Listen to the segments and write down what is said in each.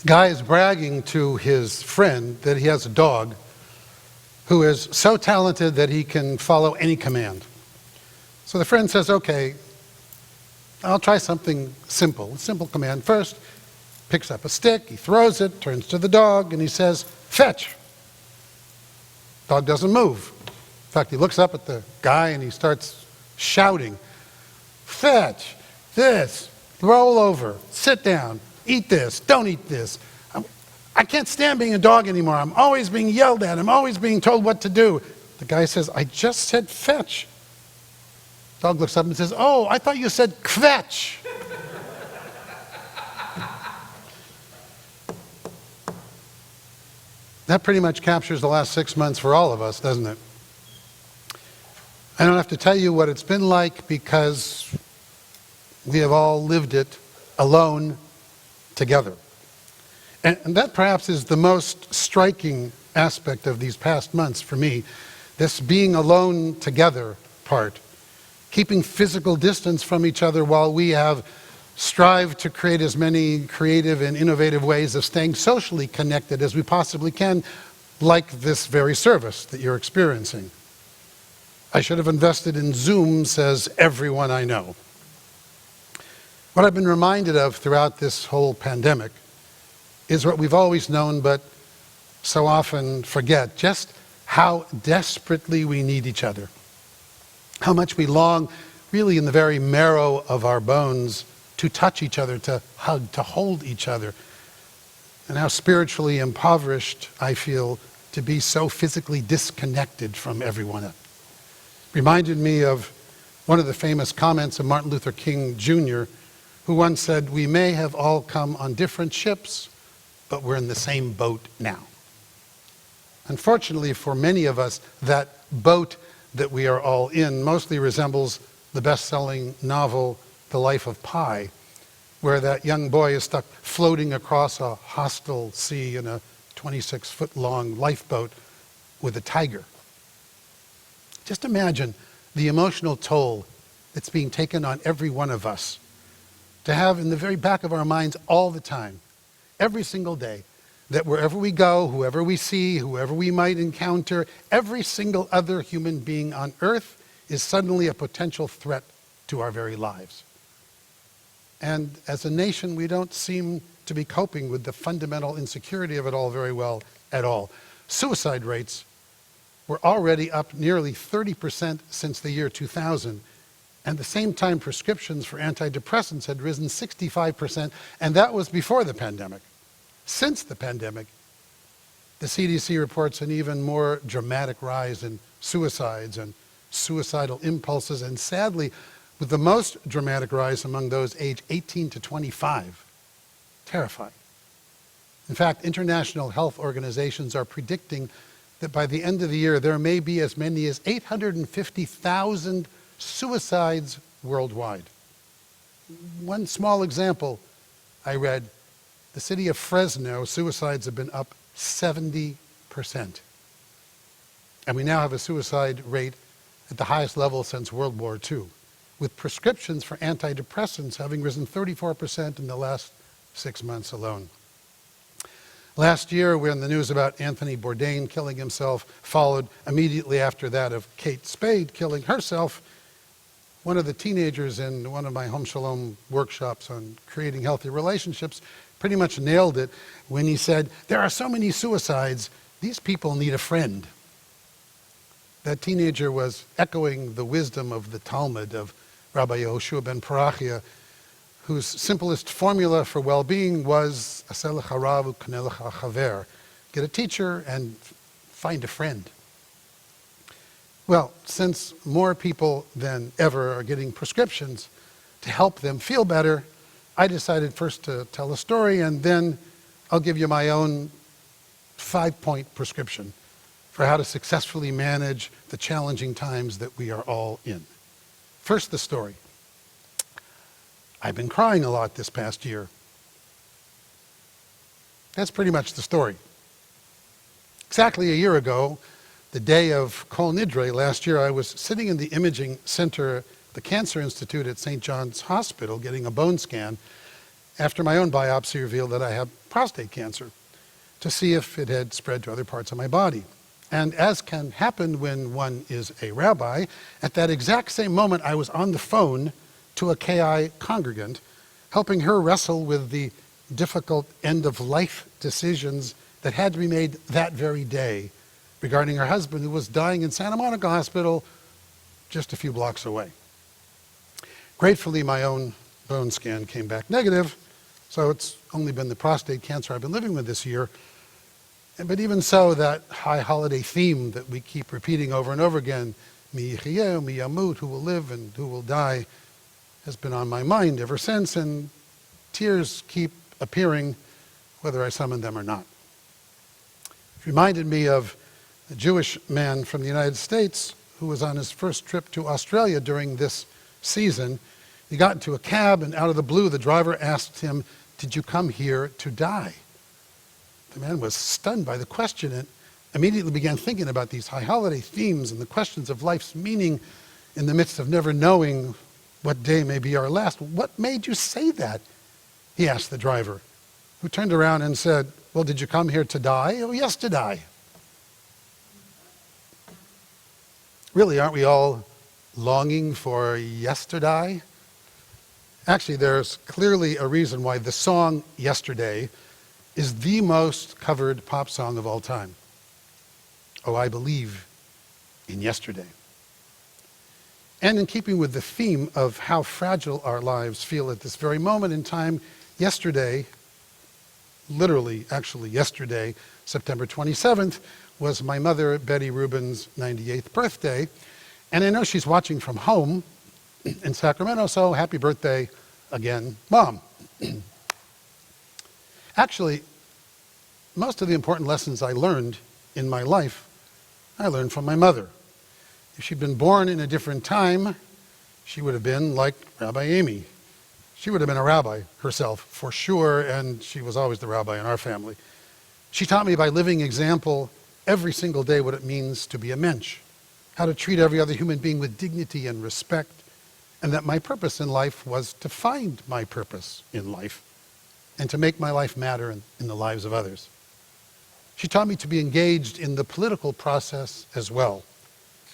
The guy is bragging to his friend that he has a dog who is so talented that he can follow any command. So the friend says, okay, I'll try something simple, a simple command. First, picks up a stick, he throws it, turns to the dog, and he says, fetch. Dog doesn't move. In fact, he looks up at the guy and he starts shouting, fetch, this, roll over, sit down, eat this, don't eat this. I can't stand being a dog anymore. I'm always being yelled at. I'm always being told what to do. The guy says, I just said fetch. Dog looks up and says, oh, I thought you said kvetch. That pretty much captures the last 6 months for all of us, doesn't it? I don't have to tell you what it's been like because we have all lived it alone together. And that perhaps is the most striking aspect of these past months for me, this being alone together part, keeping physical distance from each other while we have strived to create as many creative and innovative ways of staying socially connected as we possibly can, like this very service that you're experiencing. I should have invested in Zoom, says everyone I know. What I've been reminded of throughout this whole pandemic is what we've always known but so often forget, just how desperately we need each other. How much we long, really in the very marrow of our bones, to touch each other, to hug, to hold each other. And how spiritually impoverished I feel to be so physically disconnected from everyone else. Reminded me of one of the famous comments of Martin Luther King Jr., who once said, we may have all come on different ships, but we're in the same boat now. Unfortunately for many of us, that boat that we are all in mostly resembles the best-selling novel, The Life of Pi, where that young boy is stuck floating across a hostile sea in a 26-foot-long lifeboat with a tiger. Just imagine the emotional toll that's being taken on every one of us to have in the very back of our minds all the time, every single day, that wherever we go, whoever we see, whoever we might encounter, every single other human being on earth is suddenly a potential threat to our very lives. And as a nation, we don't seem to be coping with the fundamental insecurity of it all very well at all. Suicide rates were already up nearly 30% since the year 2000. And at the same time, prescriptions for antidepressants had risen 65%, and that was before the pandemic. Since the pandemic, the CDC reports an even more dramatic rise in suicides and suicidal impulses, and sadly, with the most dramatic rise among those aged 18 to 25. Terrifying. In fact, international health organizations are predicting that by the end of the year, there may be as many as 850,000 suicides worldwide. One small example I read, the city of Fresno, suicides have been up 70%. And we now have a suicide rate at the highest level since World War II, with prescriptions for antidepressants having risen 34% in the last 6 months alone. Last year, when the news about Anthony Bourdain killing himself followed immediately after that of Kate Spade killing herself, one of the teenagers in one of my Home Shalom workshops on creating healthy relationships pretty much nailed it when he said, there are so many suicides, these people need a friend. That teenager was echoing the wisdom of the Talmud of Rabbi Yehoshua ben Parachia, whose simplest formula for well-being was "Aseh lecha rav u'kneh lecha chaver." Get a teacher and find a friend. Well, since more people than ever are getting prescriptions to help them feel better, I decided first to tell a story, and then I'll give you my own 5-point prescription for how to successfully manage the challenging times that we are all in. First, the story. I've been crying a lot this past year. That's pretty much the story. Exactly a year ago, the day of Kol Nidre last year, I was sitting in the imaging center, the Cancer Institute at St. John's Hospital, getting a bone scan, after my own biopsy revealed that I had prostate cancer, to see if it had spread to other parts of my body. And as can happen when one is a rabbi, at that exact same moment I was on the phone to a KI congregant, helping her wrestle with the difficult end-of-life decisions that had to be made that very day regarding her husband, who was dying in Santa Monica Hospital just a few blocks away. Gratefully, my own bone scan came back negative, so it's only been the prostate cancer I've been living with this year. But even so, that high holiday theme that we keep repeating over and over again, mi yichiyeh, mi yamut, who will live and who will die, has been on my mind ever since, and tears keep appearing whether I summon them or not. It reminded me of a Jewish man from the United States who was on his first trip to Australia during this season. He got into a cab, and out of the blue, the driver asked him, "Did you come here to die?" The man was stunned by the question and immediately began thinking about these high holiday themes and the questions of life's meaning in the midst of never knowing what day may be our last. "What made you say that?" he asked the driver, who turned around and said, "Well, did you come here to die?" "Oh, yes, to die." Really, aren't we all longing for yesterday? Actually, there's clearly a reason why the song Yesterday is the most covered pop song of all time. Oh, I believe in yesterday. And in keeping with the theme of how fragile our lives feel at this very moment in time, yesterday, literally, actually yesterday, September 27th, was my mother, Betty Reuben's 98th birthday. And I know she's watching from home in Sacramento, so happy birthday again, Mom. Actually, most of the important lessons I learned in my life, I learned from my mother. If she'd been born in a different time, she would have been like Rabbi Amy. She would have been a rabbi herself, for sure, and she was always the rabbi in our family. She taught me by living example every single day what it means to be a mensch, how to treat every other human being with dignity and respect, and that my purpose in life was to find my purpose in life and to make my life matter in the lives of others. She taught me to be engaged in the political process as well.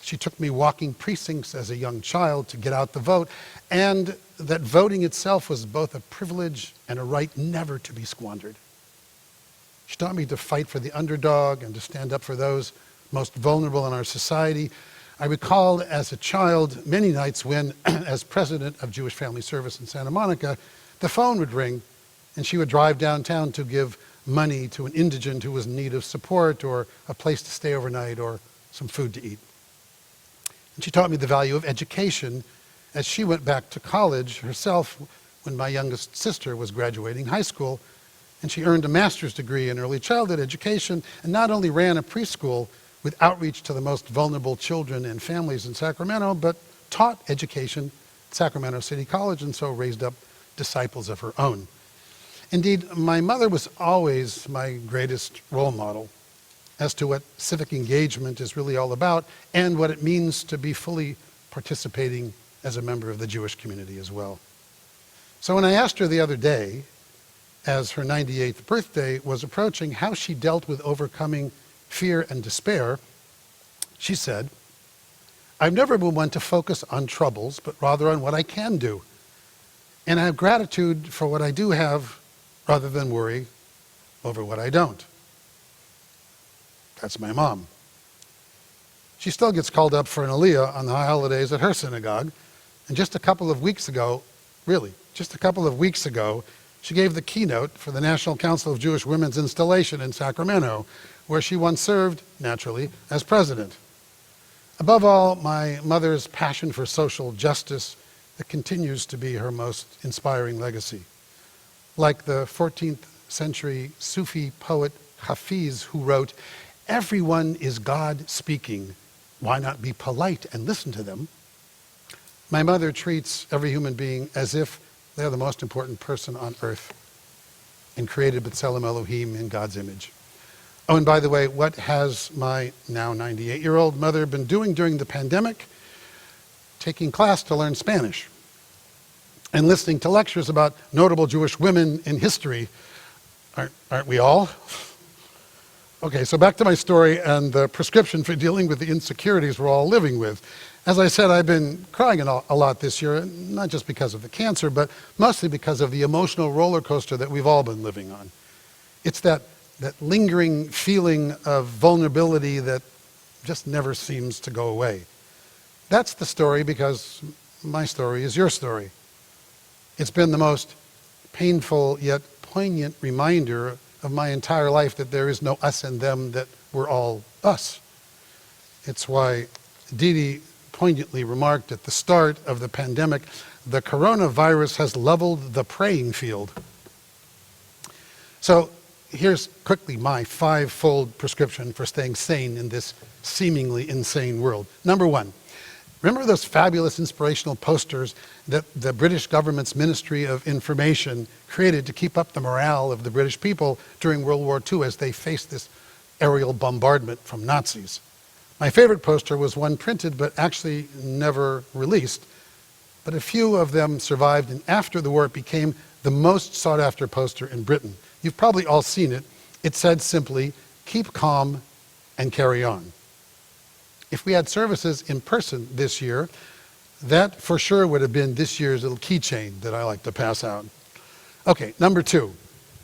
She took me walking precincts as a young child to get out the vote, and that voting itself was both a privilege and a right never to be squandered. She taught me to fight for the underdog and to stand up for those most vulnerable in our society. I recalled as a child many nights when, as president of Jewish Family Service in Santa Monica, the phone would ring and she would drive downtown to give money to an indigent who was in need of support or a place to stay overnight or some food to eat. And she taught me the value of education as she went back to college herself when my youngest sister was graduating high school, and she earned a master's degree in early childhood education and not only ran a preschool with outreach to the most vulnerable children and families in Sacramento, but taught education at Sacramento City College and so raised up disciples of her own. Indeed, my mother was always my greatest role model as to what civic engagement is really all about and what it means to be fully participating as a member of the Jewish community as well. So when I asked her the other day, as her 98th birthday was approaching, how she dealt with overcoming fear and despair, she said, "I've never been one to focus on troubles, but rather on what I can do. And I have gratitude for what I do have rather than worry over what I don't." That's my mom. She still gets called up for an aliyah on the high holidays at her synagogue. And just a couple of weeks ago, she gave the keynote for the National Council of Jewish Women's installation in Sacramento, where she once served, naturally, as president. Above all, my mother's passion for social justice that continues to be her most inspiring legacy. Like the 14th century Sufi poet Hafiz, who wrote, "Everyone is God speaking. Why not be polite and listen to them?" My mother treats every human being as if they're the most important person on earth and created b'tselem Elohim in God's image. Oh, and by the way, what has my now 98-year-old mother been doing during the pandemic? Taking class to learn Spanish. and listening to lectures about notable Jewish women in history. Aren't we all? Okay, so back to my story and the prescription for dealing with the insecurities we're all living with. As I said, I've been crying a lot this year, not just because of the cancer, but mostly because of the emotional roller coaster that we've all been living on. It's that lingering feeling of vulnerability that just never seems to go away. That's the story because my story is your story. It's been the most painful yet poignant reminder of my entire life that there is no us and them, that we're all us. It's why Dee Dee poignantly remarked at the start of the pandemic, the coronavirus has leveled the praying field. So here's quickly my 5-fold prescription for staying sane in this seemingly insane world. Number 1, remember those fabulous inspirational posters that the British government's Ministry of Information created to keep up the morale of the British people during World War II as they faced this aerial bombardment from Nazis? My favorite poster was one printed but actually never released, but a few of them survived, and after the war it became the most sought after poster in Britain. You've probably all seen it. It said simply, "Keep calm and carry on." If we had services in person this year, that for sure would have been this year's little keychain that I like to pass out. Okay, number 2,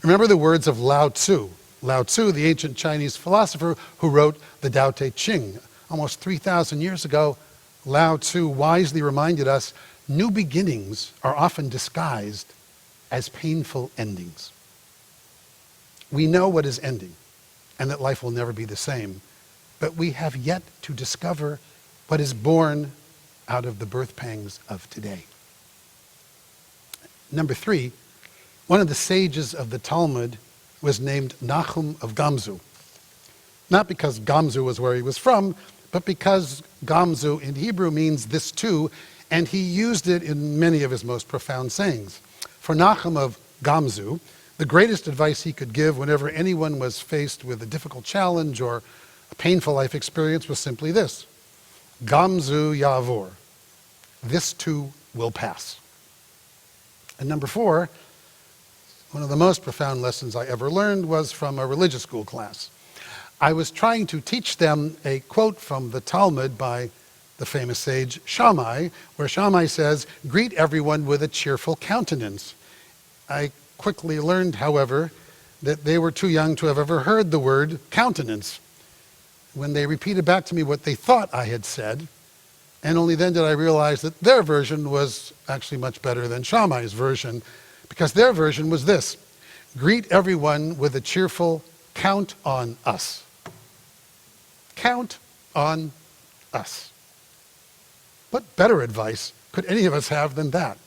remember the words of Lao Tzu. Lao Tzu, the ancient Chinese philosopher who wrote the Tao Te Ching. Almost 3,000 years ago, Lao Tzu wisely reminded us, new beginnings are often disguised as painful endings. We know what is ending and that life will never be the same, but we have yet to discover what is born out of the birth pangs of today. Number 3, one of the sages of the Talmud was named Nahum of Gamzu. Not because Gamzu was where he was from, but because Gamzu in Hebrew means this too, and he used it in many of his most profound sayings. For Nahum of Gamzu, the greatest advice he could give whenever anyone was faced with a difficult challenge or a painful life experience was simply this: Gamzu Yavor. This too will pass. And number 4, one of the most profound lessons I ever learned was from a religious school class. I was trying to teach them a quote from the Talmud by the famous sage Shammai, where Shammai says, "Greet everyone with a cheerful countenance." I quickly learned, however, that they were too young to have ever heard the word countenance. When they repeated back to me what they thought I had said, and only then did I realize that their version was actually much better than Shammai's version, because their version was this: greet everyone with a cheerful count on us. Count on us. What better advice could any of us have than that?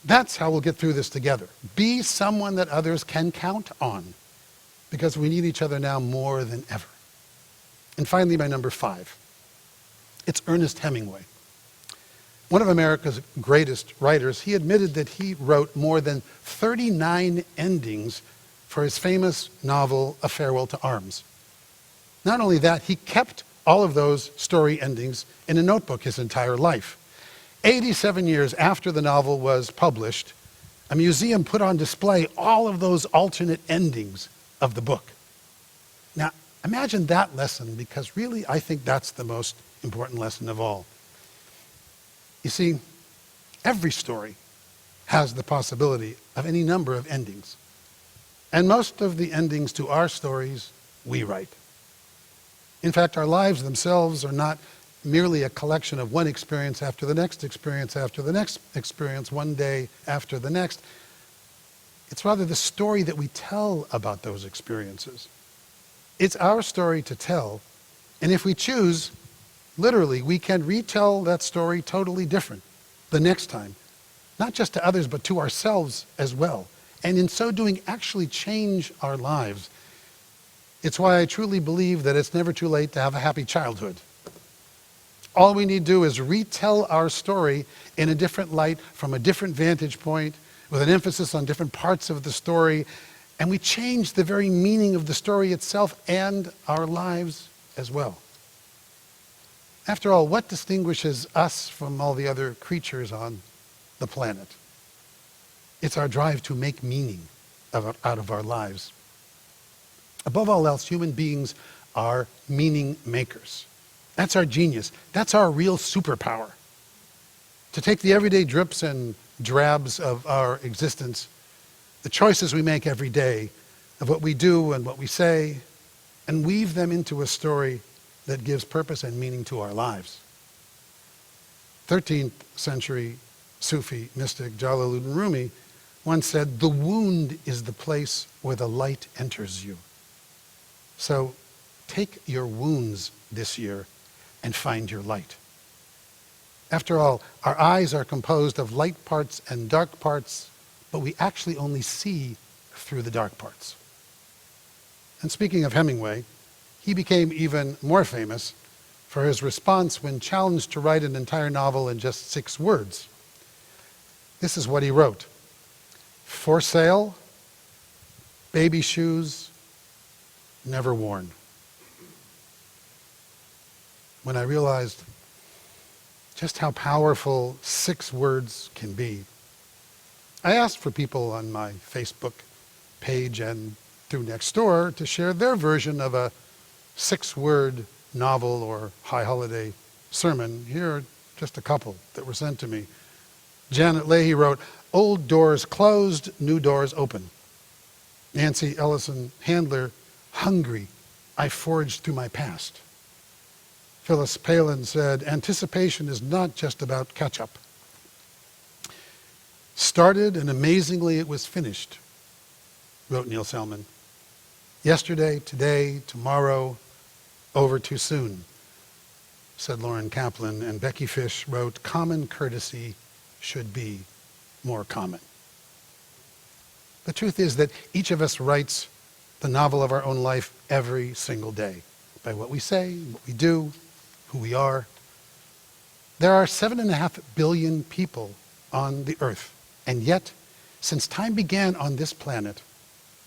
That's how we'll get through this together. Be someone that others can count on, because we need each other now more than ever. And finally, my number 5. It's Ernest Hemingway. One of America's greatest writers. He admitted that he wrote more than 39 endings for his famous novel, A Farewell to Arms. Not only that, he kept all of those story endings in a notebook his entire life. 87 years after the novel was published, a museum put on display all of those alternate endings of the book. Now, imagine that lesson, because really I think that's the most important lesson of all. You see, every story has the possibility of any number of endings. And most of the endings to our stories we write. In fact, our lives themselves are not merely a collection of one experience after the next experience after the next experience, one day after the next. It's rather the story that we tell about those experiences. It's our story to tell, and if we choose, literally, we can retell that story totally different the next time, not just to others, but to ourselves as well. And in so doing, actually change our lives. It's why I truly believe that it's never too late to have a happy childhood. All we need to do is retell our story in a different light, from a different vantage point, with an emphasis on different parts of the story, and we change the very meaning of the story itself and our lives as well. After all, what distinguishes us from all the other creatures on the planet? It's our drive to make meaning out of our lives. Above all else, human beings are meaning makers. That's our genius. That's our real superpower. To take the everyday drips and drabs of our existence, the choices we make every day, of what we do and what we say, and weave them into a story that gives purpose and meaning to our lives. 13th century Sufi mystic Jalaluddin Rumi once said, "The wound is the place where the light enters you." So take your wounds this year and find your light. After all, our eyes are composed of light parts and dark parts, but we actually only see through the dark parts. And speaking of Hemingway, he became even more famous for his response when challenged to write an entire novel in just 6 words. This is what he wrote: "For sale, baby shoes, never worn." When I realized just how powerful 6 words can be, I asked for people on my Facebook page and through Nextdoor to share their version of a 6-word novel or high holiday sermon. Here are just a couple that were sent to me. Janet Leahy wrote, "Old doors closed, new doors open." Nancy Ellison Handler, "Hungry, I forged through my past." Phyllis Palin said, "Anticipation is not just about ketchup." "Started and amazingly it was finished," wrote Neil Selman. "Yesterday, today, tomorrow, over too soon," said Lauren Kaplan. And Becky Fish wrote, "Common courtesy should be more common." The truth is that each of us writes the novel of our own life every single day by what we say, what we do, who we are. There are 7.5 billion people on the earth, and yet, since time began on this planet,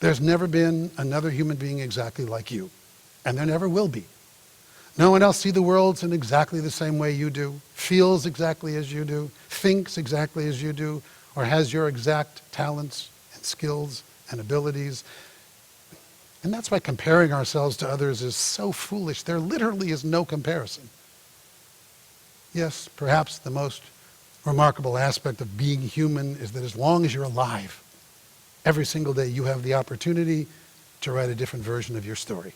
there's never been another human being exactly like you, and there never will be. No one else sees the world in exactly the same way you do, feels exactly as you do, thinks exactly as you do, or has your exact talents and skills and abilities. And that's why comparing ourselves to others is so foolish. There literally is no comparison. Yes, perhaps the most remarkable aspect of being human is that as long as you're alive, every single day you have the opportunity to write a different version of your story,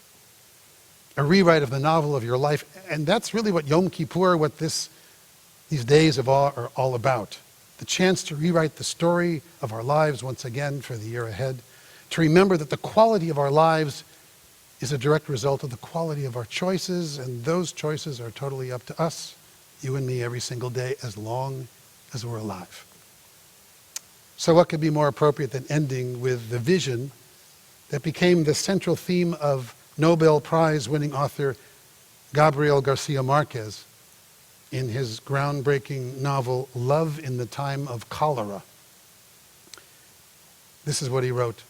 a rewrite of the novel of your life. And that's really what Yom Kippur, what these days are all about. The chance to rewrite the story of our lives once again for the year ahead, to remember that the quality of our lives is a direct result of the quality of our choices, and those choices are totally up to us, you and me, every single day, as long as we're alive. So what could be more appropriate than ending with the vision that became the central theme of Nobel Prize-winning author Gabriel Garcia Marquez in his groundbreaking novel, Love in the Time of Cholera. This is what he wrote.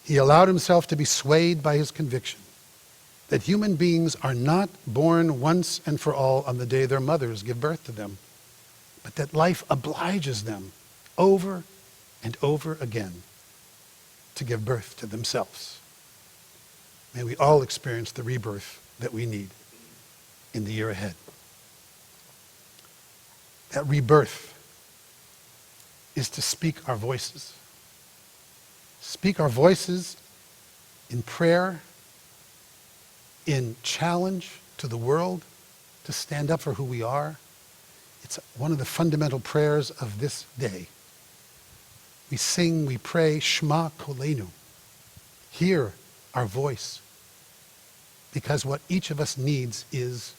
He allowed himself to be swayed by his conviction that human beings are not born once and for all on the day their mothers give birth to them, but that life obliges them over and over again to give birth to themselves. May we all experience the rebirth that we need in the year ahead. That rebirth is to speak our voices. Speak our voices in prayer, in challenge to the world, to stand up for who we are. It's one of the fundamental prayers of this day. We sing, we pray, Shema Kolenu. Hear our voice. Because what each of us needs is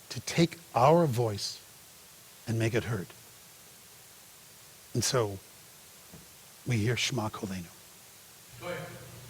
to take our voice and make it heard. And so we hear Shema Kolenu. Go ahead.